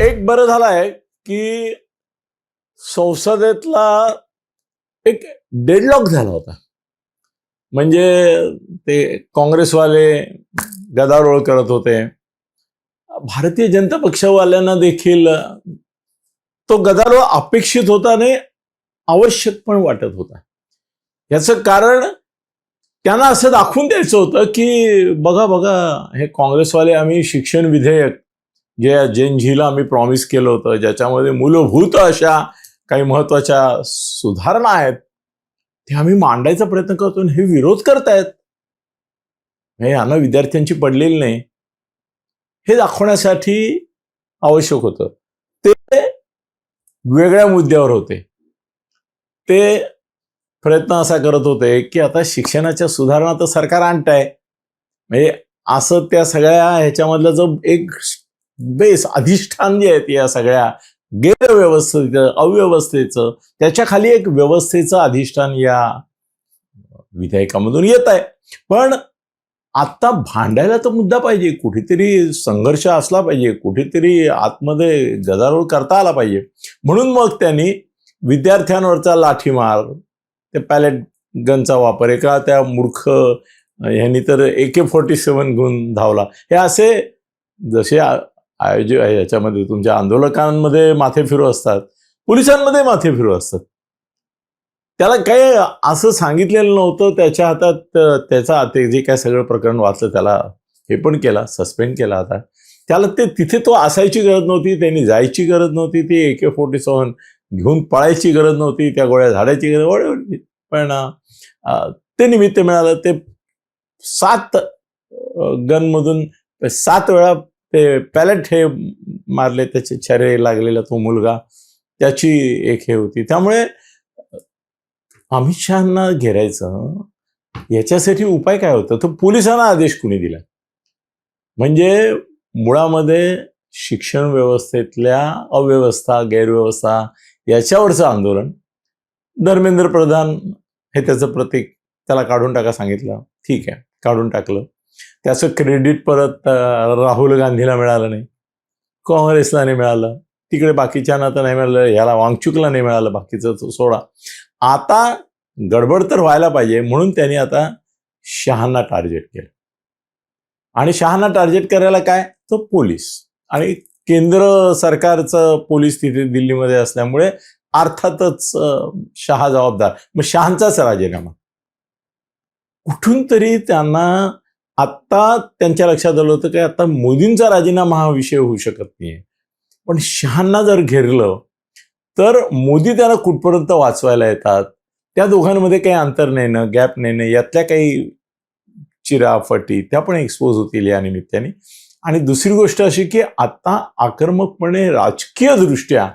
एक बरं झालं आहे की संसदेतला एक डेडलॉक झाला होता. म्हणजे ते काँग्रेसवाले गदारोळ करत होते. भारतीय जनता पक्षवाल्यांना देखील तो गदारोळ अपेक्षित होता आणि आवश्यक पण वाटत होता. याचं कारण त्यांना असं दाखवून द्यायचं होतं की बघा बघा हे काँग्रेसवाले आम्ही शिक्षण विधेयक जे जेनझीला आम्ही प्रॉमिस केलं होतं, ज्याच्यामध्ये मूलभूत अशा काही महत्वाच्या सुधारणा आहेत, ते आम्ही मांडायचा प्रयत्न करतो आणि हे विरोध करतायत. हे यांना विद्यार्थ्यांची पडलेली नाही हे दाखवण्यासाठी आवश्यक होतं. ते वेगळ्या मुद्द्यावर होते. ते प्रयत्न असा करत होते की आता शिक्षणाच्या सुधारणा तर सरकार आणताय, म्हणजे असं त्या सगळ्या ह्याच्यामधलं जो एक बेस अधिष्ठान जे आहे या सगळ्या गैरव्यवस्थेचं अव्यवस्थेचं त्याच्या खाली एक व्यवस्थेचं अधिष्ठान या विधेयकामधून येत आहे. पण आता भांडायला तर मुद्दा पाहिजे, कुठेतरी संघर्ष असला पाहिजे, कुठेतरी आतमध्ये गदारोळ करता आला पाहिजे. म्हणून मग त्यांनी विद्यार्थ्यांवरचा लाठीमार, ते पॅलेट गनचा वापर, एका त्या मूर्ख ह्यांनी तर AK-47 घेऊन धावला. हे असे जसे आयोजक याच्यामध्ये तुमच्या आंदोलकांमध्ये माथे फिरू असतात, पोलिसांमध्ये माथे फिरू असतात. त्याला काही असं सांगितलेलं नव्हतं. त्याच्या हातात त्याचा ते जे काय सगळं प्रकरण वाचलं त्याला हे पण केला, सस्पेंड केला. आता त्याला ते तिथे तो असायची गरज नव्हती, त्यांनी जायची गरज नव्हती, ती AK-47 घेऊन पळायची गरज नव्हती, त्या गोळ्या झाडायची गरज नव्हती. पण ते निमित्त मिळालं. ते 7 गनमधून 7 वेळा ते पॅलेट हे मारले, त्याचे छरे लागलेला तो मुलगा, त्याची एक हे होती. त्यामुळे अमित शहांना घेरायचं याच्यासाठी उपाय काय होता? तर पोलिसांना आदेश कुणी दिला? म्हणजे मुळामध्ये शिक्षण व्यवस्थेतल्या अव्यवस्था, गैरव्यवस्था याच्यावरचं आंदोलन. धर्मेंद्र प्रधान हे त्याचं प्रतीक, त्याला काढून टाका सांगितलं, ठीक आहे काढून टाकलं. त्याचं क्रेडिट परत राहुल गांधीला मिळालं नाही, काँग्रेसला नाही मिळालं, तिकडे बाकीच्यांना तर नाही मिळालं, ह्याला वांगचुकला नाही मिळालं, बाकीचं सोडा. आता गडबड तर व्हायला पाहिजे म्हणून त्यांनी आता शहांना टार्गेट केलं. आणि शहांना टार्गेट करायला काय? तर पोलीस आणि केंद्र सरकारचं पोलीस तिथे दिल्लीमध्ये असल्यामुळे अर्थातच शहा जबाबदार. मग शहांचाच राजीनामा. कुठून तरी त्यांना आत्ता त्यांच्या लक्षात आलं होतं की आता मोदींचा राजीनामा हा विषय होऊ शकत नाहीये, पण शहांना जर घेरलं तर मोदी त्यांना कुठपर्यंत वाचवायला येतात. त्या दोघांमध्ये काही अंतर नाही ना, गॅप नाही ना, यातल्या काही चिराफटी त्या पण एक्सपोज होतील या निमित्ताने. आणि दुसरी गोष्ट अशी की आता आक्रमकपणे राजकीय दृष्ट्या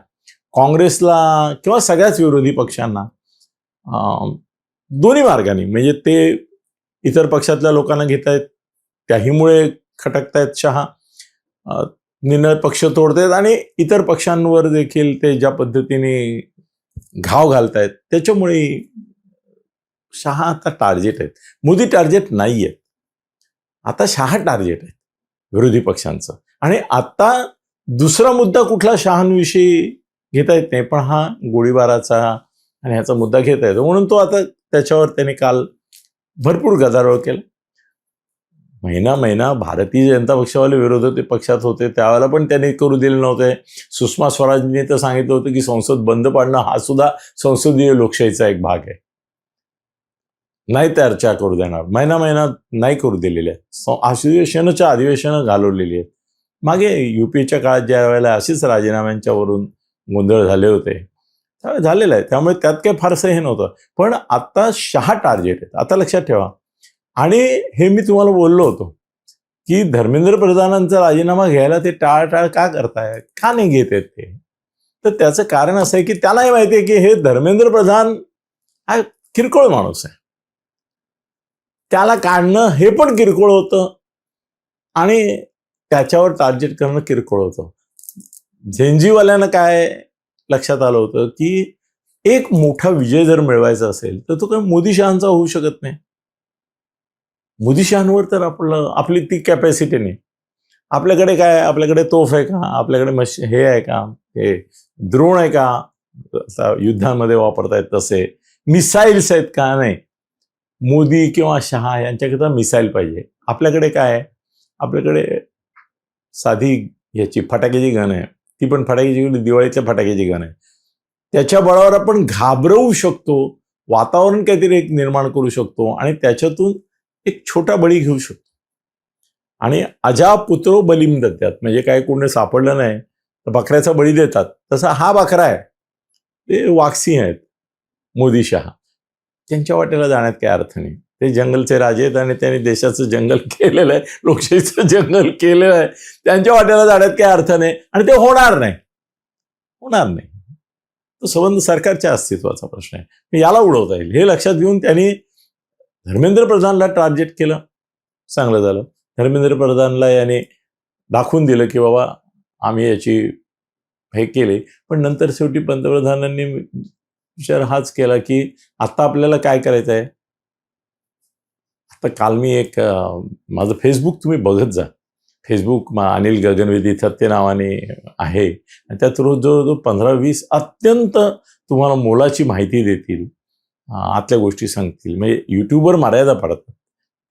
काँग्रेसला किंवा सगळ्याच विरोधी पक्षांना दोन्ही मार्गाने, म्हणजे ते इतर पक्षातल्या लोकांना घेत आहेत, त्याहीमुळे खटकतायत शहा, निर्णय पक्ष तोडतायत, आणि इतर पक्षांवर देखील ते ज्या पद्धतीने घाव घालतायत त्याच्यामुळे शहा आता टार्गेट आहेत. मोदी टार्गेट नाही आहेत, आता शहा टार्गेट आहेत विरोधी पक्षांचं. आणि आता दुसरा मुद्दा कुठला शहांविषयी घेता येत नाही, पण हा गोळीबाराचा आणि ह्याचा मुद्दा घेता येतो. म्हणून तो आता त्याच्यावर त्याने काल भरपूर गदारोळ केला. महिना भारतीय जनता पक्षावाले विरोधी पक्षात होते, त्यावेळेला पण त्यांनी करू दिले नव्हते. सुषमा स्वराजने तर सांगितलं होतं की संसद बंद पाडणं हा सुद्धा संसदीय लोकशाहीचा एक भाग आहे, नाही चर्चा करू देणार. महिना नाही करू दिलेले आहेत. अधिवेशनं घालवलेली आहेत. मागे UPAच्या काळात ज्या वेळेला अशीच राजीनाम्यांच्यावरून गोंधळ झाले होते त्यावेळेस झालेलं आहे. त्यामुळे त्यात काही फारसं हे नव्हतं. पण आता शहा टार्गेट आहेत, आता लक्षात ठेवा. आणि हे मी तुम्हाला बोललो होतो की धर्मेंद्र प्रधानांचा राजीनामा घ्यायला ते टाळटाळ का करतायत, का नाही घेत आहेत ते? तर त्याचं कारण असं आहे की त्यालाही माहिती आहे की हे धर्मेंद्र प्रधान हा किरकोळ माणूस आहे, त्याला काढणं हे पण किरकोळ होतं आणि त्याच्यावर टार्गेट करणं किरकोळ होतं. झेंझीवाल्यांना काय लक्षात आलं होतं की एक मोठा विजय जर मिळवायचा असेल तर तो काही मोदी शहांचा होऊ शकत नाही. मोदी शहांवर तर आपली ती कॅपॅसिटी नाही. आपल्याकडे काय आहे? आपल्याकडे तोफ आहे का? आपल्याकडे हे आहे का? हे द्रोण आहे का? आता युद्धामध्ये वापरतायत तसे मिसाईल्स आहेत का? नाही. मोदी किंवा शहा यांच्याकरता मिसाईल पाहिजे. आपल्याकडे काय आहे? आपल्याकडे साधी याची फटाक्याची गन आहे. ती पण फटाक्याची दिवाळीतल्या फटाक्याची गन आहे. त्याच्या बळावर आपण घाबरवू शकतो, वातावरण काहीतरी एक निर्माण करू शकतो आणि त्याच्यातून एक छोटा बळी घेऊ शकतो. आणि अजापुत्रो बलिम दत्यात, म्हणजे काय कोणी सापडलं नाही तर बकऱ्याचा बळी देतात. तसा हा बकरा आहे. ते वाघसिंह आहेत मोदी शहा. त्यांच्या वाटेला जाण्यात काय अर्थ नाही. ते जंगलचे राजे आहेत आणि त्यांनी देशाचं जंगल केलेलं आहे, लोकशाहीचं जंगल केलेलं आहे. त्यांच्या वाटेला जाण्यात काय अर्थ नाही आणि ते होणार नाही. तो संबंध सरकारच्या अस्तित्वाचा प्रश्न आहे. याला उडवता येईल हे लक्षात घेऊन त्यांनी धर्मेंद्र प्रधानला टार्गेट केलं. चांगलं झालं. धर्मेंद्र प्रधानला याने दाखवून दिलं की बाबा आम्ही याची हे केले. पण नंतर शेवटी पंतप्रधानांनी विचार हाच केला की आता आपल्याला काय करायचं आहे. आता काल मी माझं फेसबुक तुम्ही बघत जा. फेसबुक अनिल गगनवेदी थत्ते नावाने आहे. आणि त्यात रोज जवळजवळ 15-20 अत्यंत तुम्हाला मोलाची माहिती देतील, आतल्या गोष्टी सांगतील. म्हणजे युट्यूबवर मर्यादा पडतात,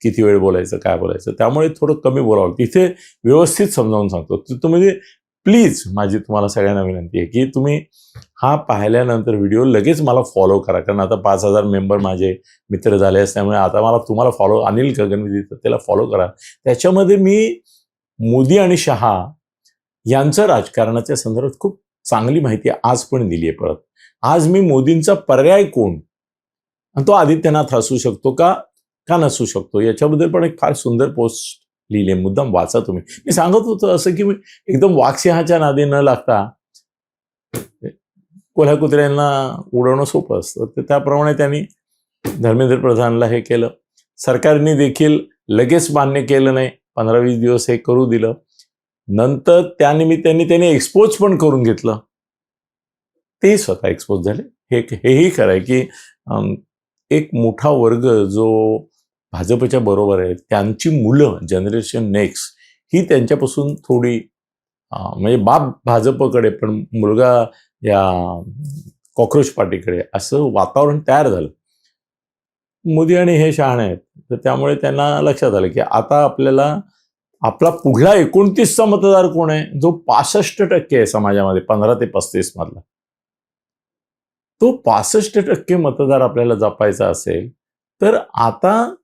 किती वेळ बोलायचं, काय बोलायचं. त्यामुळे थोडं कमी बोलावं. तिथे व्यवस्थित समजावून सांगतो. तुम्ही प्लीज माझी तुम्हाला सगळ्यांना विनंती आहे की तुम्ही हा पाहिल्यानंतर व्हिडिओ लगेच मला फॉलो करा. कारण आता 5,000 मेंबर माझे मित्र झाले असल्यामुळे आता तुम्हाला फॉलो, अनिल गगनवेदी त्याला फॉलो करा. त्याच्यामध्ये मी मोदी आणि शहा यांचं राजकारणाच्या संदर्भात खूप चांगली माहिती आज पण दिली आहे. परत आज मी मोदींचा पर्याय कोण आणि तो आदित्यनाथ असू शकतो का नसू शकतो याच्याबद्दल पण एक फार सुंदर पोस्ट लिहिले. मुद्दाम वाचा तुम्ही. मी सांगत होतो असं की एकदम वाघसिंहाच्या नादी न लागता कोल्हा कुत्र्यांना उडवणं सोपं असतं. तर त्याप्रमाणे त्यांनी धर्मेंद्र प्रधानला हे केलं. सरकारने देखील लगेच मान्य केलं नाही. 15-20 दिवस हे करू दिलं. नंतर त्यानिमित्ताने त्यांनी एक्सपोज पण करून घेतलं. ते स्वतः एक्सपोज झाले. हेही खरं आहे की एक मोठा वर्ग जो भाजपच्या बरोबर आहे त्यांची मुलं, जनरेशन नेक्स्ट ही त्यांच्यापासून थोडी म्हणजे बाप भाजपकडे पण मुलगा या कॉक्रोच पार्टीकडे, असं वातावरण तयार झालं. मोदी आणि हे शहाणे आहेत. तर त्यामुळे त्यांना लक्षात आलं की आता आपला पुढला 29चा मतदार कोण आहे, जो 65% आहे समाजामध्ये 15 ते 35 मधला. तो 65% मतदार आपल्याला जपायचा असेल तर आता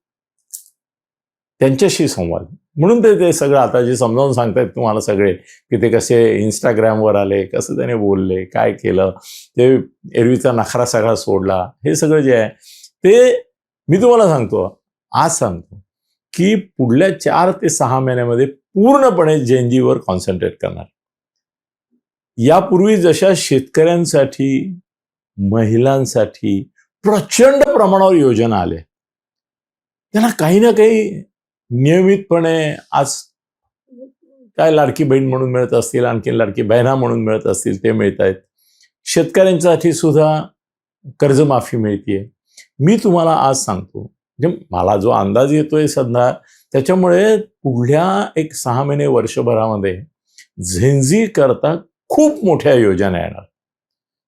त्यांच्याशी संवाद. म्हणून ते सगळं आता जे समजावून सांगतायत तुम्हाला सगळे की ते कसे इंस्टाग्रामवर आले, कसं त्याने बोलले, काय केलं, ते एरवीचा नखरा सगळा सोडला. हे सगळं जे आहे ते मी तुम्हाला आज सांगतो की पुढल्या 4 ते 6 महिन्यामध्ये पूर्णपणे जेनजीवर कॉन्सन्ट्रेट करणार. यापूर्वी जशा शेतकऱ्यांसाठी, महिलांसाठी प्रचंड प्रमाणावर योजना आल्या, त्यांना काही ना काही नियमितपणे आज काय लाडकी बहीण म्हणून मिळत असतील, आणखी लाडकी बहिणा म्हणून मिळत असतील, ते मिळत आहेत. शेतकऱ्यांसाठी सुद्धा कर्जमाफी मिळतीये. मी तुम्हाला आज सांगतो म्हणजे मला जो अंदाज येतोय सध्या, त्याच्यामुळे पुढल्या 6 महिने वर्षभरामध्ये झेंझी करता खूप मोठ्या योजना येणार.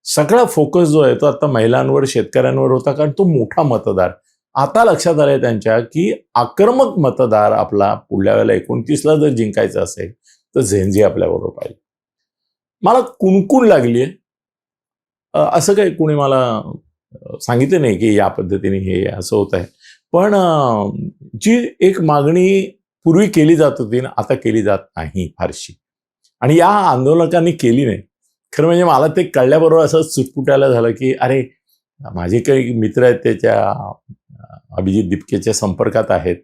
सगळा फोकस जो आहे तो आता महिलांवर, शेतकऱ्यांवर होता, कारण तो मोठा मतदार. आता लक्षात आलंय त्यांच्या की आक्रमक मतदार आपला पुढल्या वेळेला 29ला जर जिंकायचं असेल तर झेंझी आपल्याबरोबर पाहिजे. मला कुणकुण लागलीये. असं काही कोणी मला सांगितलं नाही की या पद्धतीने हे असं होत आहे. पण जी एक मागणी पूर्वी केली जात होती ना, आता केली जात नाही फारशी. आणि या आंदोलकांनी केली नाही. खरं म्हणजे मला ते कळल्याबरोबर असं चुटपुटायला झालं की अरे, माझे काही मित्र आहेत त्याच्या अभिजित दिपकेच्या संपर्कात आहेत,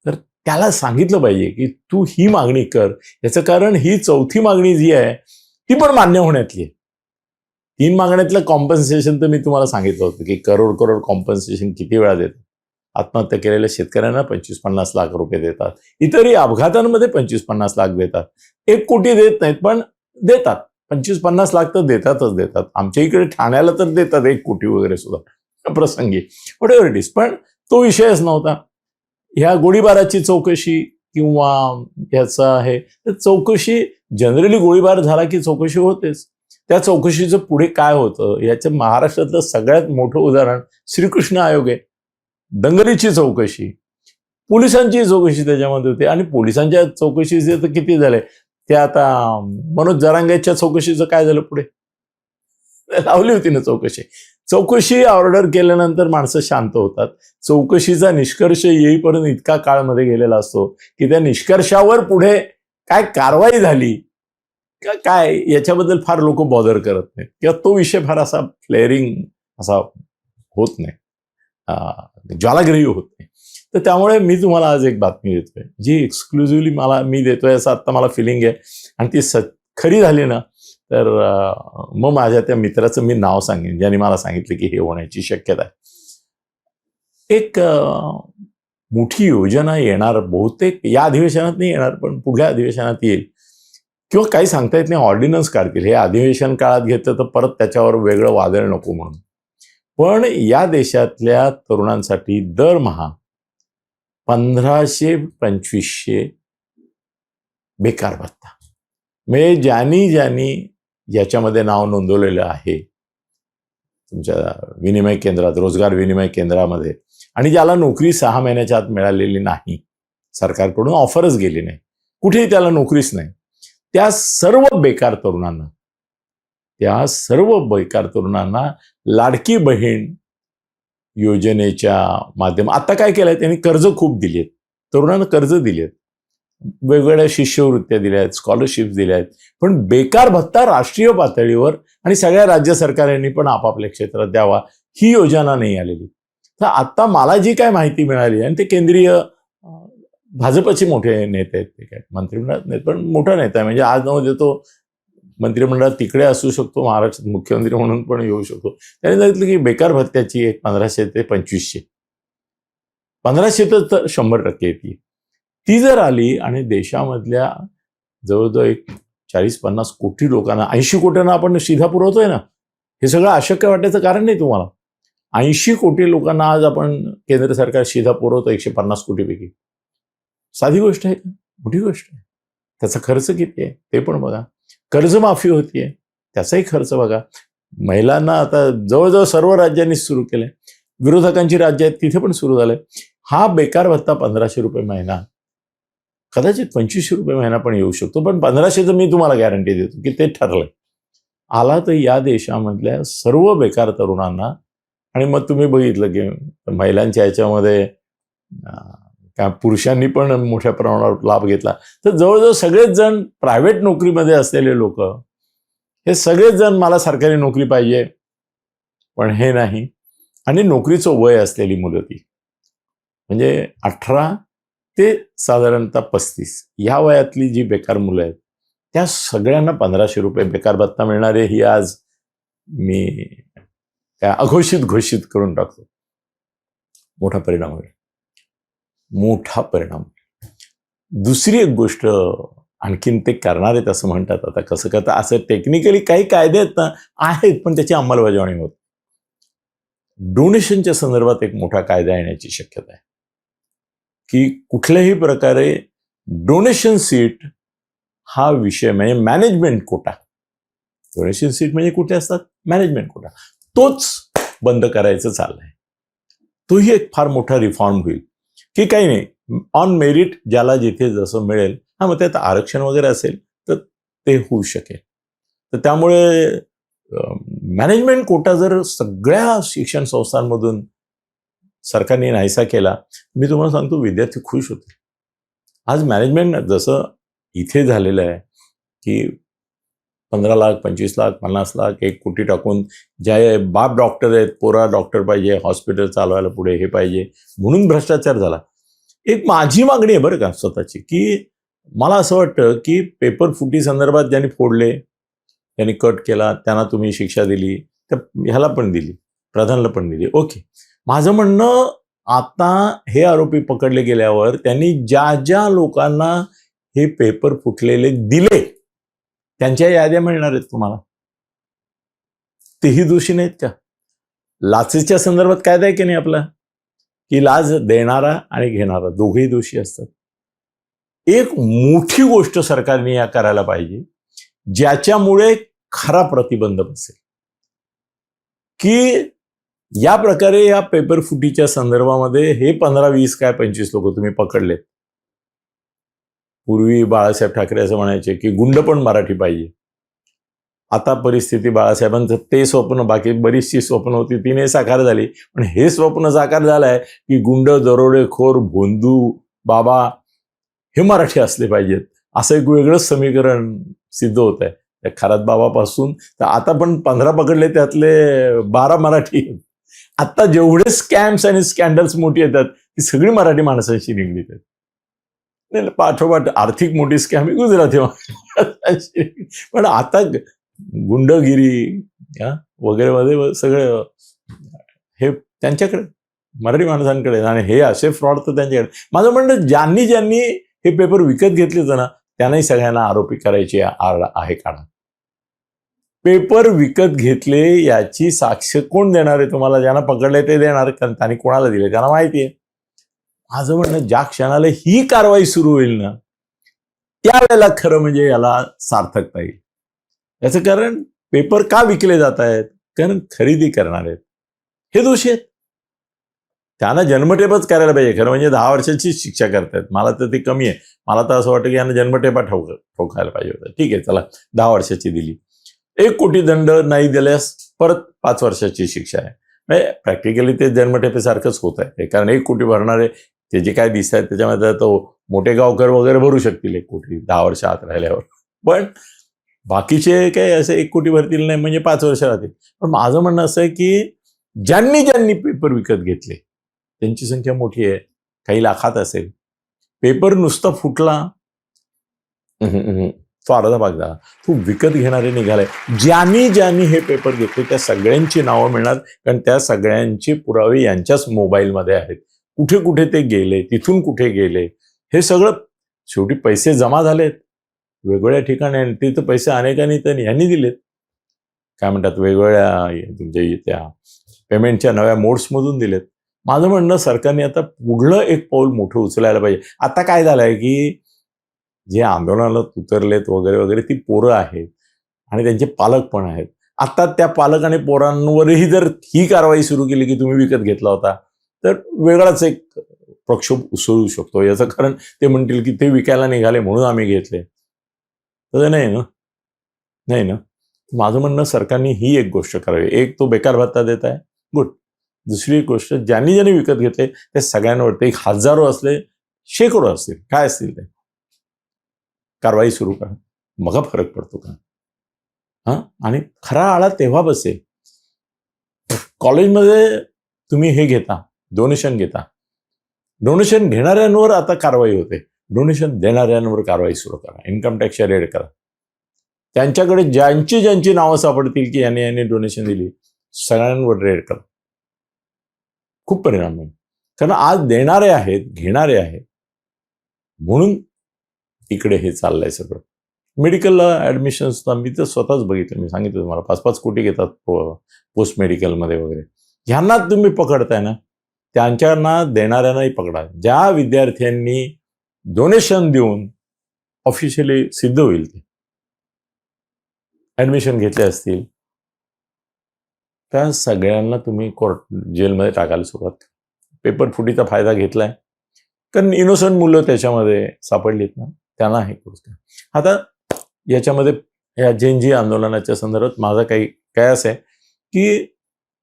तर त्याला सांगितलं पाहिजे की तू ही मागणी कर. याचं कारण ही 4थी मागणी जी आहे ती पण मान्य होण्यातली आहे. 3 मागण्यातलं कॉम्पन्सेशन तर मी तुम्हाला सांगितलं होतं की करोड कॉम्पन्सेशन किती वेळा देतात. आत्महत्या केलेल्या शेतकऱ्यांना 25-50 लाख रुपये देतात. इतरही अपघातांमध्ये 25-50 लाख देतात. 1 कोटी देत नाहीत पण देतात. 25-50 लाख तर देतात. आमच्या इकडे ठाण्याला तर देतात 1 कोटी वगैरे सुद्धा प्रसंगी. Whatever it is. पण तो विषयच नव्हता. ह्या गोळीबाराची चौकशी किंवा ह्याचं आहे, तर चौकशी जनरली गोळीबार झाला की चौकशी होतेच. त्या चौकशीचं पुढे काय होतं याचं महाराष्ट्रातलं सगळ्यात मोठं उदाहरण श्रीकृष्ण आयोग आहे. दंगलीची चौकशी, पोलिसांची चौकशी त्याच्यामध्ये होती, आणि पोलिसांच्या चौकशीचे तर किती झाले. ते आता मनोज जरांगेच्या चौकशीचं काय झालं पुढे, लावली होती ना चौकशी. चौकशी ऑर्डर केल्यानंतर माणसं शांत होतात. चौकशीचा निष्कर्ष येईपर्यंत इतका काळ मध्ये गेलेला असतो की त्या निष्कर्षावर पुढे काय कारवाई झाली का काय याच्याबद्दल फार लोक बॉदर करत नाहीत, किंवा तो विषय फार असा फ्लेअरिंग असा होत नाही, ज्वालाग्रही होत नाही. तर त्यामुळे मी तुम्हाला आज एक बातमी देतोय जी एक्सक्लुझिव्हली मी देतोय असं आता मला फिलिंग आहे, आणि ती खरी झाली ना तर मग माझ्या त्या मित्राचं मी नाव सांगेन ज्यांनी मला सांगितलं की हे होण्याची शक्यता आहे. एक मोठी योजना येणार, बहुतेक या अधिवेशनात नाही येणार पण पुढल्या अधिवेशनात येईल, किंवा काही सांगता येत नाही, ऑर्डिनन्स काढतील. हे अधिवेशन काळात घेतलं तर परत त्याच्यावर वेगळं वादळ नको म्हणून. पण या देशातल्या तरुणांसाठी दरमहा 1500-2500 बेकार भत्ता, म्हणजे ज्यांनी याच्यामध्ये नाव नोंदवलेलं आहे तुमच्या विनिमय केंद्रात, रोजगार विनिमय केंद्रामध्ये, आणि ज्याला नोकरी 6 महिन्याच्या आत मिळालेली नाही, सरकारकडून ऑफरच गेली नाही, कुठेही त्याला नोकरीच नाही, त्या सर्व बेकार तरुणांना लाडकी बहीण योजनेच्या माध्यमात आता काय केलंय त्यांनी, कर्ज खूप दिली आहेत, तरुणांना कर्ज दिली आहेत, वेगवेगळ्या शिष्यवृत्त्या दिल्या आहेत, स्कॉलरशिप्स दिल्या आहेत, पण बेकार भत्ता राष्ट्रीय पातळीवर आणि सगळ्या राज्य सरकारांनी पण आपापल्या क्षेत्रात द्यावा, ही योजना नाही आलेली. तर आता मला जी काय माहिती मिळाली, आणि ते केंद्रीय भाजपचे मोठे नेते आहेत, ते काय मंत्रिमंडळात नाही पण मोठा नेता आहे, म्हणजे आज न उद्या तो मंत्रिमंडळात तिकडे असू शकतो, महाराष्ट्रात मुख्यमंत्री म्हणून पण येऊ शकतो. त्याने सांगितलं की बेकार भत्त्याची एक 1500 ते 2500, 1500 तर 100% येते, ती जर आली आणि देशामधल्या जवळजवळ एक 40-50 कोटी लोकांना, 80 कोटींना आपण सीधा पुरवतोय ना, हे सगळं अशक्य वाटायचं कारण नाही तुम्हाला. 80 कोटी लोकांना आज आपण केंद्र सरकार सीधा पुरवतो 150 कोटीपैकी. साधी गोष्ट आहे का? मोठी गोष्ट आहे. त्याचा खर्च किती आहे ते पण बघा. कर्जमाफी होतीये, त्याचाही खर्च बघा. महिलांना आता जवळजवळ सर्व राज्यांनी सुरू केलंय, विरोधकांची राज्य आहेत तिथे पण सुरू झालंय. हा बेकार भत्ता 1500 रुपये महिना, कदाचित 2500 रुपये महिना पण येऊ शकतो, पण 1500 मी तुम्हाला गॅरंटी देतो की ते ठरलंय. आला तर या देशामधल्या सर्व बेकार तरुणांना, आणि मग तुम्ही बघितलं की महिलांच्या ह्याच्यामध्ये काय पुरुषांनी पण मोठ्या प्रमाणावर लाभ घेतला, तर जवळजवळ सगळेच जण प्रायव्हेट नोकरीमध्ये असलेले लोक, हे सगळेच जण मला सरकारी नोकरी पाहिजे पण हे नाही, आणि नोकरीचं वय असलेली मुलं, ती म्हणजे 18 ते साधारणतः 35 या वयातली जी बेकार मुलं आहेत, त्या सगळ्यांना 1500 रुपये बेकार भत्ता मिळणारे, ही आज मी त्या घोषित करून टाकतो. मोठा परिणाम होईल, मोठा परिणाम. दुसरी एक गोष्ट आणखीन ते करणार आहेत असं म्हणतात, आता कसं करता, असं टेक्निकली काही कायदे आहेत पण त्याची अंमलबजावणी होत. डोनेशनच्या संदर्भात एक मोठा कायदा येण्याची शक्यता आहे की कुठल्याही प्रकारे डोनेशन सीट हा विषय, म्हणजे मॅनेजमेंट कोटा, डोनेशन सीट म्हणजे कुठे असतात, मॅनेजमेंट कोटा, तोच बंद करायचं चाललंय. तोही एक फार मोठा रिफॉर्म होईल की काही नाही, ऑन मेरिट ज्याला जिथे जसं मिळेल, हा मग त्यात आरक्षण वगैरे असेल तर ते होऊ शकेल. तर त्यामुळे मॅनेजमेंट कोटा जर सगळ्या शिक्षण संस्थांमधून सरकारने नाहीसा केला, मी तुम्हाला सांगतो विद्यार्थी खुश होतील. आज मॅनेजमेंट जसं इथे झालेलं आहे की 15 लाख, 25 लाख, 50 लाख, 1 कोटी टाकून, ज्या बाप डॉक्टर आहेत, पोरा डॉक्टर पाहिजे, हॉस्पिटल चालवायला पुढे हे पाहिजे, म्हणून भ्रष्टाचार झाला. एक माझी मागणी आहे बरं का स्वतःची, की मला असं वाटतं की पेपर फुटी संदर्भात ज्यांनी फोडले, त्यांनी कट केला, त्यांना तुम्ही शिक्षा दिली, तर ह्याला पण दिली, प्रधानला पण दिली, ओके. माझं म्हणणं, आता हे आरोपी पकडले गेल्यावर त्यांनी ज्या ज्या लोकांना हे पेपर फुटलेले दिले त्यांच्या याद्या मिळणार आहेत तुम्हाला. तेही दोषी नाहीत का? लाचेच्या संदर्भात कायदा आहे की नाही आपला, की लाच देणारा आणि घेणारा दोघेही दोषी असतात. एक मोठी गोष्ट सरकारने या करायला पाहिजे, ज्याच्यामुळे खरा प्रतिबंध बसेल, की या प्रकारे या पेपर फुटीच्या संदर्भामध्ये हे 15-20 काय 25 लोक तुम्ही पकडलेत. पूर्वी बाळासाहेब ठाकरे असं म्हणायचे की गुंड पण मराठी पाहिजे. आता परिस्थिती बाळासाहेबांचं ते स्वप्न, बाकी बरीचशी स्वप्न होती ती नाही साकार झाली, पण हे स्वप्न साकार झालं आहे की गुंड, दरोडेखोर, भोंदू, बाबा हे मराठी असले पाहिजेत, असं एक वेगळंच समीकरण सिद्ध होत आहे. त्या खरात बाबापासून तर आता पण 15 पकडले, त्यातले 12 मराठी. आता जेवढे स्कॅम्स आणि स्कॅन्डल्स मोठी येतात ती सगळी मराठी माणसांशी निगडीत आहेत. पाठोपाठ आर्थिक मोठी स्कॅम गुजराती माणसांशी, पण आता गुंडगिरी वगैरे मध्ये सगळं हे त्यांच्याकडे, मराठी माणसांकडे, आणि हे असे फ्रॉड तर त्यांच्याकडे. माझं म्हणणं, ज्यांनी ज्यांनी हे पेपर विकत घेतले होते ना, त्यांनाही सगळ्यांना आरोपी करायची आहे काढा. पेपर विकत घेतले याची साक्ष कोण देणार आहे तुम्हाला? ज्यांना पकडले ते देणार, कारण त्यांनी कोणाला दिले त्यांना माहिती आहे. माझं म्हणणं, ज्या क्षणाला ही कारवाई सुरू होईल ना, त्यावेळेला खरं म्हणजे याला सार्थकता येईल. याचं कारण, पेपर का विकले जात आहेत? कारण खरेदी करणार आहेत हे दोषी आहेत. त्यांना जन्मठेपच करायला पाहिजे. खरं म्हणजे 10 वर्षाची शिक्षा करतायत. मला तर ती कमी आहे. मला तर असं वाटतं की यांना जन्मठेपा ठोकायला पाहिजे होता. ठीक आहे, चला 10 वर्षाची दिली. 1 कोटी दंड नाही दिल्यास परत 5 वर्षाची शिक्षा आहे. म्हणजे प्रॅक्टिकली ते जन्मठेपेसारखंच होत आहे. कारण 1 कोटी भरणारे ते जे काय दिसत आहेत त्याच्यामध्ये तो मोठे गावकर वगैरे भरू शकतील 1 कोटी 10 वर्ष आत राहिल्यावर, पण बाकीचे काही असे 1 कोटी भरतील नाही, म्हणजे 5 वर्ष राहतील. पण माझं म्हणणं असं आहे की ज्यांनी ज्यांनी पेपर विकत घेतले त्यांची संख्या मोठी आहे, काही लाखात असेल. पेपर नुसता फुटला, तो अर्धा भाग झाला. तो विकत घेणारे निघाले. ज्यांनी ज्यांनी हे पेपर घेतले त्या सगळ्यांची नावं मिळणार, कारण त्या सगळ्यांचे पुरावे यांच्याच मोबाईलमध्ये आहेत. कुठे कुठे ते गेले, तिथून कुठे गेले, हे सगळं शेवटी पैसे जमा झालेत वेगवेगळ्या ठिकाणी, आणि तिथं पैसे अनेकांनी यांनी दिलेत. काय म्हणतात, वेगवेगळ्या तुमच्या त्या पेमेंटच्या नव्या मोड्समधून दिलेत. माझं म्हणणं, सरकारने आता पुढलं एक पाऊल मोठं उचलायला पाहिजे. आता काय झालंय की जे आंदोलनाला उतरलेत वगैरे वगैरे ती पोरं आहेत आणि त्यांचे पालक पण आहेत. आता त्या पालक आणि पोरांवरही जर ही कारवाई सुरू केली की तुम्ही विकत घेतला होता, तर वेगळाच एक प्रक्षोभ उसळू शकतो. याचं कारण ते म्हणतील की ते विकायला निघाले म्हणून आम्ही घेतले, तर नाही ना, नाही ना. माझं म्हणणं, सरकारने ही एक गोष्ट करावी. एक, तो बेकार भत्ता देत आहे, गुड. दुसरी गोष्ट, ज्यांनी ज्यांनी विकत घेतले त्या सगळ्यांवरती, 1000 असले, शेकडो असतील, काय असतील ते, कारवाई सुरू करा. मग फरक पडतो का? आणि खरा आळा तेव्हा बसेल. कॉलेजमध्ये तुम्ही हे घेता, डोनेशन घेता, डोनेशन घेणाऱ्यांवर आता कारवाई होते. डोनेशन देणाऱ्यांवर कारवाई सुरू करा. इन्कम टॅक्सच्या रेड करा. त्यांच्याकडे ज्यांची ज्यांची नावं सापडतील की यांनी यांनी डोनेशन दिली, सगळ्यांवर रेड करा. खूप परिणाम होईल. कारण आज देणारे आहेत, घेणारे आहेत, म्हणून इकडे हे चाललंय सगळं. मेडिकलला ऍडमिशन्स मी तर स्वतःच बघितलं. मी सांगितलं तुम्हाला, 5-5 कोटी घेतात पोस्ट मेडिकलमध्ये वगैरे. ह्यांना तुम्ही पकडताय ना, त्यांच्यांना देणाऱ्यांनाही पकडा. ज्या विद्यार्थ्यांनी डोनेशन देऊन ऑफिशियली सिद्ध होईल ते ऍडमिशन घेतले असतील, त्या सगळ्यांना तुम्ही जेलमध्ये टाकायला सुरुवात करा. पेपर फुटीचा फायदा घेतलाय, कारण इनोसंट मुलं त्याच्यामध्ये सापडलीत ना, त्यांना हे गोष्ट. आता याच्यामध्ये या जेनजी आंदोलनाच्या संदर्भात माझा काही काय असं आहे की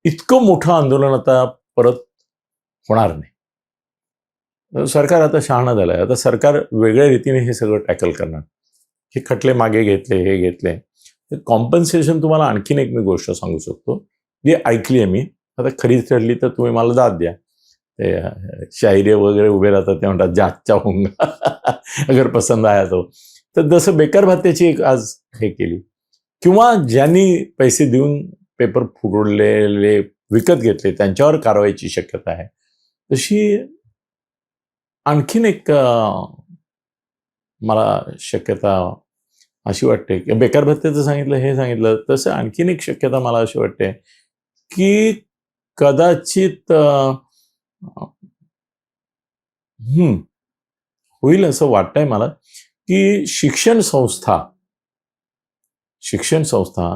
इतकं मोठं आंदोलन आता परत होणार नाही. सरकार आता शहाणं झालंय. आता सरकार वेगळ्या रीतीने हे सगळं टॅकल करणार. हे खटले मागे घेतले, हे घेतले. कॉम्पन्सेशन तुम्हाला आणखीन एक मी गोष्ट सांगू शकतो, जी ऐकली आहे मी. आता खरी ठरली तर तुम्ही मला दाद द्या. ते शायरी वगैरे उभे राहतात, ते म्हणतात जागच्या होंगा अगर पसंद आया तो. तर जसं बेकार भत्त्याची एक आज हे केली, किंवा ज्यांनी पैसे देऊन पेपर फुटलेले विकत घेतले त्यांच्यावर कारवाईची शक्यता आहे, तशी आणखीन एक मला शक्यता अशी वाटते की बेकार भत्त्याचं सांगितलं, हे सांगितलं, तसं आणखीन एक शक्यता मला अशी वाटते की कदाचित होईल असं वाटतंय मला, की शिक्षण संस्था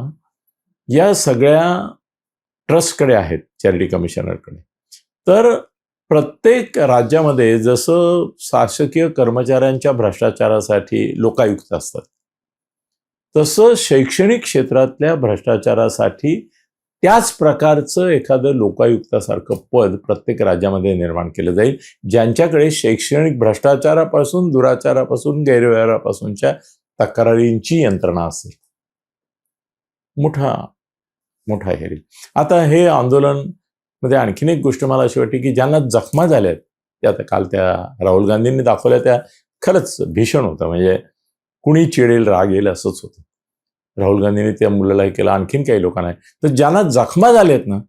या सगळ्या ट्रस्टकडे आहेत, चॅरिटी कमिशनरकडे. तर प्रत्येक राज्यामध्ये जसं शासकीय कर्मचाऱ्यांच्या भ्रष्टाचारासाठी लोकायुक्त असतात, तसं शैक्षणिक क्षेत्रातल्या भ्रष्टाचारासाठी त्याच प्रकारचं एखादं लोकायुक्तासारखं पद प्रत्येक राज्यामध्ये निर्माण केलं जाईल, ज्यांच्याकडे शैक्षणिक भ्रष्टाचारापासून, दुराचारापासून, गैरव्यवहारापासूनच्या तक्रारींची यंत्रणा असेल. मोठा हेरी. आता हे आंदोलन मध्ये आणखीन एक गोष्ट मला अशी वाटते, की ज्यांना जखमा झाल्यात, त्या आता काल त्या राहुल गांधींनी दाखवल्या, त्या खरंच भीषण होतं. म्हणजे कुणी चिडेल, राग येईल असंच होतं. राहुल गांधींनी त्या मुलाला हे केलं, आणखीन काही लोकांना. तर ज्यांना जखमा झाल्यात ना,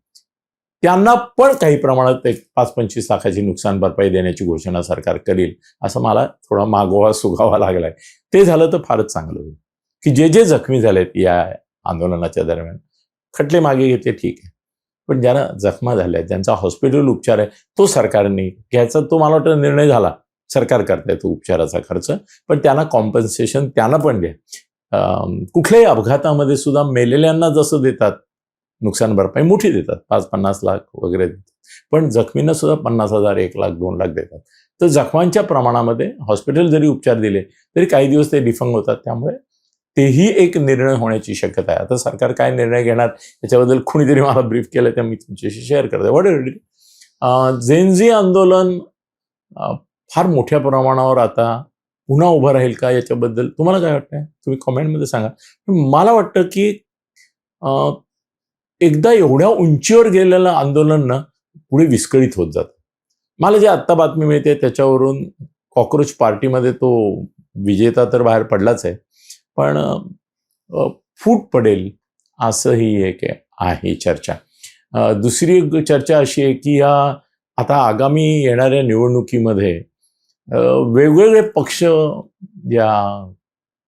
त्यांना पण काही प्रमाणात एक 5-25 लाखाची नुकसान भरपाई देण्याची घोषणा सरकार करेल, असं मला थोडा मागोवा सुगावा लागलाय. ते झालं तर फारच चांगलं होईल, की जे जखमी झालेत या आंदोलनाच्या दरम्यान, खटले मागे घेते ठीक आहे, पण ज्यांना जखमा झाल्या, ज्यांचा हॉस्पिटल उपचार आहे, तो सरकारने घ्यायचा, तो मला वाटतं निर्णय झाला. सरकार करताय तो उपचाराचा खर्च, पण त्यांना कॉम्पन्सेशन त्यांना पण द्या. कुठल्याही अपघातामध्ये सुद्धा मेलेल्यांना जसं देतात नुकसान भरपाई, मोठी देतात, 5-50 लाख वगैरे देतात, पण जखमींना सुद्धा 50,000, 1 लाख, 2 लाख देतात. तर जखमांच्या प्रमाणामध्ये हॉस्पिटल जरी उपचार दिले तरी काही दिवस ते डिफंग होतात. त्यामुळे तेही एक निर्णय होण्याची शक्यता आहे. आता सरकार काय निर्णय घेणार याच्याबद्दल कुणीतरी मला ब्रीफ केलं, त्या मी तुमच्याशी शेअर करते. What ever it is, Gen Z आंदोलन फार मोठ्या प्रमाणावर आता पुन्हा उभं राहील का, याच्याबद्दल तुम्हाला काय वाटतंय? तुम्ही कॉमेंटमध्ये सांगा. मला वाटतं की एकदा एवढ्या उंचीवर गेलेलं आंदोलन ना पुढे विस्कळीत होत जातं. मला जे आत्ता बातमी मिळते त्याच्यावरून कॉकरोच पार्टीमध्ये तो विजेता तर बाहेर पडलाच आहे, पण फूट पडेल असंही एक आहे चर्चा. दुसरी चर्चा अशी आहे की या आता आगामी येणाऱ्या निवडणुकीमध्ये वेगवेगळे पक्ष या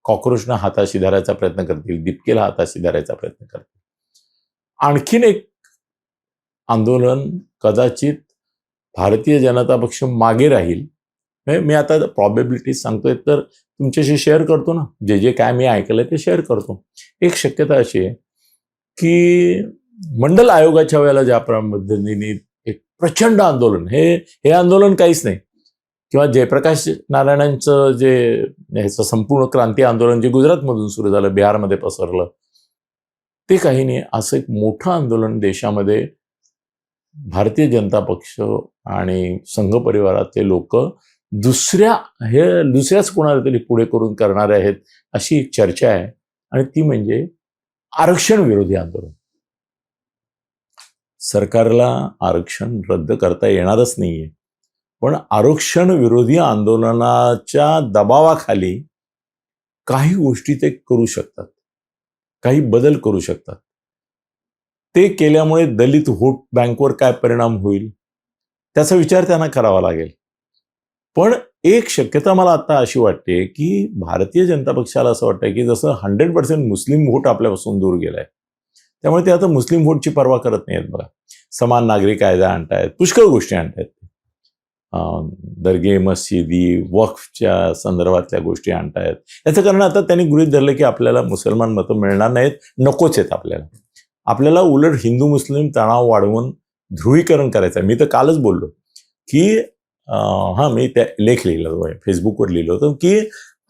कॉकरोचना हाताशी धरायचा प्रयत्न करतील, दीपकेला हाताशी धरायचा प्रयत्न करतील. आणखीन एक आंदोलन कदाचित भारतीय जनता पक्ष मागे राहील. मी आता प्रॉबेबिलिटी सांगतोय तर तुमच्याशी शेअर करतो ना, जे काय मी ऐकलंय ते शेअर करतो. एक शक्यता अशी आहे की मंडल आयोगाच्या वेळेला ज्या पद्धतीने एक प्रचंड आंदोलन, हे आंदोलन काहीच नाही, किंवा जयप्रकाश नारायणांचं जे ह्याचं संपूर्ण क्रांती आंदोलन जे गुजरातमधून सुरू झालं, बिहारमध्ये पसरलं, ते काही नाही. असं एक मोठं आंदोलन देशामध्ये भारतीय जनता पक्ष आणि संघ परिवारातले लोक दुसऱ्याच कोणाला तरी पुढे करून करणारे आहेत, अशी एक चर्चा आहे. आणि ती म्हणजे आरक्षण विरोधी आंदोलन. सरकारला आरक्षण रद्द करता येणारच नाहीये, पण आरक्षण विरोधी आंदोलनाच्या दबावाखाली काही गोष्टी ते करू शकतात, काही बदल करू शकतात. ते केल्यामुळे दलित व्होट बँकवर काय परिणाम होईल त्याचा विचार त्यांना करावा लागेल. पण एक शक्यता मला आता अशी वाटते की भारतीय जनता पक्षाला असं वाटतंय की जसं 100% मुस्लिम व्होट आपल्यापासून दूर गेलाय, त्यामुळे ते आता मुस्लिम व्होटची पर्वा करत नाहीत. बघा, समान नागरी कायदा आणतायत, पुष्कळ गोष्टी आणतायत, दर्गे, मशिदी, वक्फच्या संदर्भातल्या गोष्टी आणतायत. याचं कारण आता त्यांनी गृहीत धरलं की आपल्याला मुसलमान मतं मिळणार नाहीत, नकोच आहेत आपल्याला उलट हिंदू मुस्लिम तणाव वाढवून ध्रुवीकरण करायचं आहे. मी तर कालच बोललो की मी त्या लेख लिहिला, फेसबुकवर लिहिलं होतं की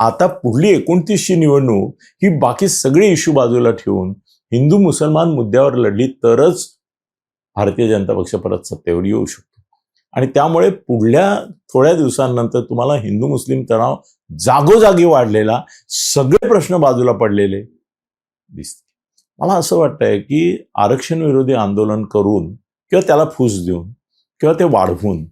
आता पुढली 29ची निवडणूक ही बाकी सगळे इश्यू बाजूला ठेवून हिंदू मुसलमान मुद्द्यावर लढली तरच भारतीय जनता पक्ष परत सत्तेवर येऊ शकतो. आणि त्यामुळे पुढल्या थोड्या दिवसांनंतर तुम्हाला हिंदू मुस्लिम तणाव जागोजागी वाढलेला, सगळे प्रश्न बाजूला पडलेले दिसते. मला असं वाटतंय की आरक्षण विरोधी आंदोलन करून किंवा त्याला फूस देऊन किंवा ते वाढवून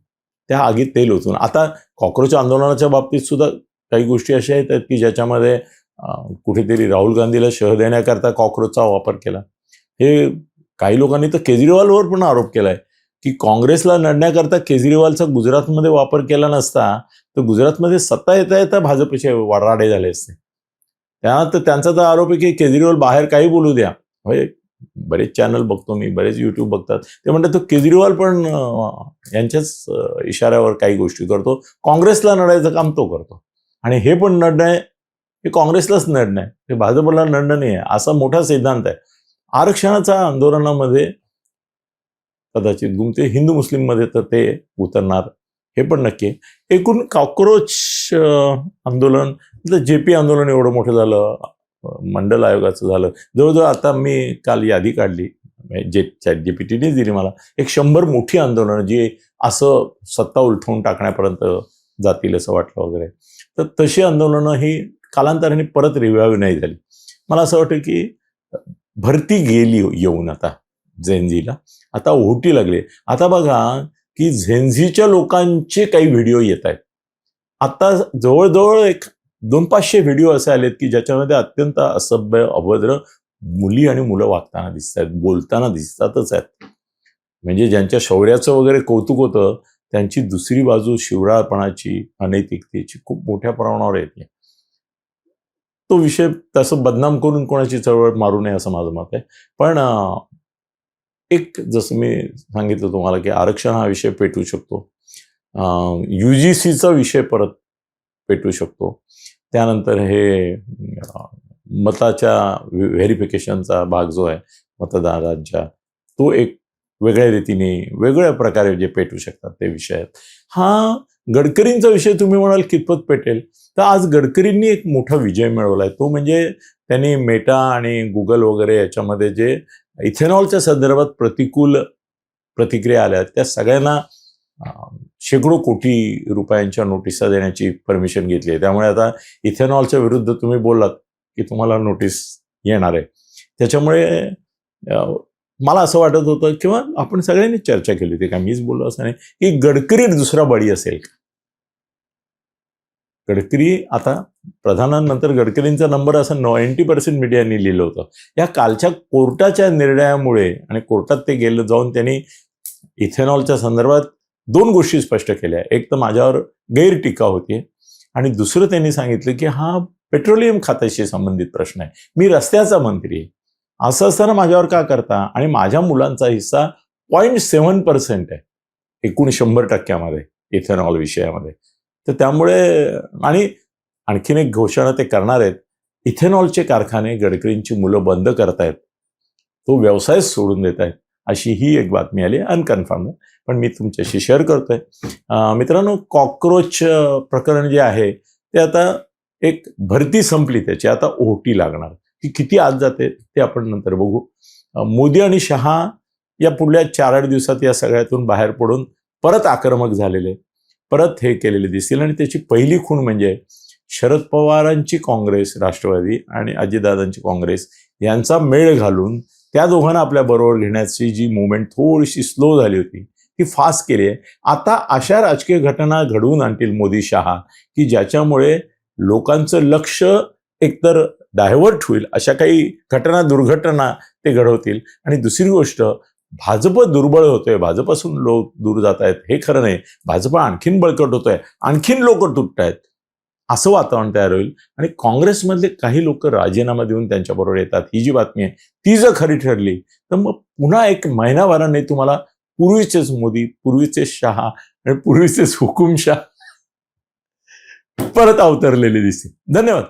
त्या आगीत तेल ओतून, आता कॉकरोच आंदोलनाच्या बाबतीत सुद्धा काही गोष्टी अशा आहेत की ज्याच्यामध्ये कुठेतरी राहुल गांधीला शह देण्याकरता कॉकरोचचा वापर केला. हे काही लोकांनी तर केजरीवालवर पण आरोप केलाय की काँग्रेसला लढण्याकरता केजरीवालचा गुजरातमध्ये वापर केला नसता तर गुजरातमध्ये सत्ता येता येता भाजपचे राडे झाले असते. त्यांचा तर आरोप आहे की केजरीवाल बाहेर काही बोलू द्या, बरेच चॅनल बघतो मी, बरेच युट्यूब बघतात, ते म्हणतात तो केजरीवाल पण यांच्याच इशाऱ्यावर काही गोष्टी करतो, काँग्रेसला नडायचं काम तो करतो. आणि हे पण नडणं आहे, हे काँग्रेसलाच नडणं आहे, हे भाजपला नडणं नाही आहे, असा मोठा सिद्धांत आहे. आरक्षणाच्या आंदोलनामध्ये कदाचित गुमते हिंदू मुस्लिममध्ये तर ते उतरणार, हे पण नक्की आहे. एकूण कॉक्रोच आंदोलन, JP आंदोलन एवढं मोठं झालं, मंडल आयोगाचं झालं, जवळजवळ आता मी काल यादी काढली, जे ChatGPTनेच दिली मला, 100 मोठी आंदोलनं जी असं सत्ता उलथवून टाकण्यापर्यंत जातील असं वाटलं वगैरे. तर तशी आंदोलनं ही कालांतराने परत रिवाईव्ह नाही झाली. मला असं वाटतं की भरती गेली येऊन आता झेनझीला, आता ओहोटी लागली. आता बघा की झेनझीच्या लोकांचे काही व्हिडिओ येत आहेत. आता जवळजवळ 200-500 व्हिडिओ असे आलेत की ज्याच्यामध्ये अत्यंत असभ्य, अभद्र मुली आणि मुलं वागताना दिसत आहेत, बोलताना दिसतातच आहेत. म्हणजे ज्यांच्या शौर्याचं वगैरे कौतुक होतं, त्यांची दुसरी बाजू शिवराळपणाची, अनैतिकतेची खूप मोठ्या प्रमाणावर येते. तो विषय तसं बदनाम करून कोणाची चळवळ मारू नये असं माझं मत आहे. पण एक जसं मी सांगितलं तुम्हाला की आरक्षण हा विषय पेटू शकतो, UGCचा विषय परत पेटू शकतो, त्यानंतर हे मताच्या व्हेरिफिकेशनचा भाग जो आहे मतदारांच्या, तो एक वेगळ्या रीतीने वेगळ्या प्रकारे जे पेटू शकतात ते विषय आहेत. हा गडकरींचा विषय तुम्ही म्हणाल कितपत पेटेल, तर आज गडकरींनी एक मोठा विजय मिळवलाय, तो म्हणजे त्यांनी मेटा आणि गुगल वगैरे याच्यामध्ये जे इथेनॉलच्या संदर्भात प्रतिकूल प्रतिक्रिया आल्या त्या सगळ्यांना शेकडो कोटी रुपयांच्या नोटिसा देण्याची परमिशन घेतली आहे. त्यामुळे आता इथेनॉलच्या विरुद्ध तुम्ही बोललात की तुम्हाला नोटीस येणार आहे. त्याच्यामुळे मला असं वाटत होतं, किंवा आपण सगळ्यांनी चर्चा केली होती, का मीच बोललो असं नाही, की गडकरी दुसरा बळी असेल. गडकरी आता प्रधानानंतर गडकरींचा नंबर असं 90% मीडियानी लिहिलं होतं. या कालच्या कोर्टाच्या निर्णयामुळे, आणि कोर्टात ते गेलं जाऊन त्यांनी इथेनॉलच्या संदर्भात 2 गोष्टी स्पष्ट केल्या. एक तर माझ्यावर गैर टीका होती, आणि दुसरं त्यांनी सांगितलं की हा पेट्रोलियम खात्याशी संबंधित प्रश्न आहे, मी रस्त्याचा मंत्री आहे, असं असताना माझ्यावर का करता, आणि माझ्या मुलांचा हिस्सा 0.7% आहे एकूण 100%मध्ये इथेनॉल विषयामध्ये. तर त्यामुळे, आणि आणखीन एक घोषणा ते करणार आहेत, इथेनॉलचे कारखाने गडकरींची मुलं बंद करतायत, तो व्यवसाय सोडून देत आहेत, अशी ही एक बातमी आली, अनकन्फर्म, पण मी तुमच्याशी शेअर करतोय. मित्रांनो, कॉक्रोच प्रकरण जे आहे ते आता एक भरती संपली, त्याची आता ओहोटी लागणार, ती किती आज जाते ते आपण नंतर बघू. मोदी आणि शहा या पुढल्या 4-8 दिवसात या सगळ्यातून बाहेर पडून परत आक्रमक झालेले, परत हे केलेले दिसतील. आणि त्याची पहिली खूण म्हणजे शरद पवारांची काँग्रेस, राष्ट्रवादी, आणि अजितदादांची काँग्रेस यांचा मेळ घालून त्या दोघांना आपल्या बरोबर घेण्याची जी मुवमेंट थोडीशी स्लो झाली होती, ती फास्ट केली आहे. आता अशा राजकीय घटना घडवून आणतील मोदी शहा की ज्याच्यामुळे लोकांचं लक्ष एकतर डायव्हर्ट होईल, अशा काही घटना, दुर्घटना ते घडवतील. आणि दुसरी गोष्ट, भाजप दुर्बळ होतोय, भाजपासून लोक दूर जात आहेत, हे खरं नाही, भाजप आणखीन बळकट होतोय, आणखीन लोक तुटत आहेत, असं वातावरण तयार होईल. आणि काँग्रेसमधले काही लोक राजीनामा देऊन त्यांच्याबरोबर येतात, ही जी बातमी आहे ती जर खरी ठरली तर मग पुन्हा एक महिनाभराने तुम्हाला पूर्वीचेच मोदी, पूर्वीचेच शहा आणि पूर्वीचेच हुकुमशाह परत अवतरलेले दिसतील. धन्यवाद.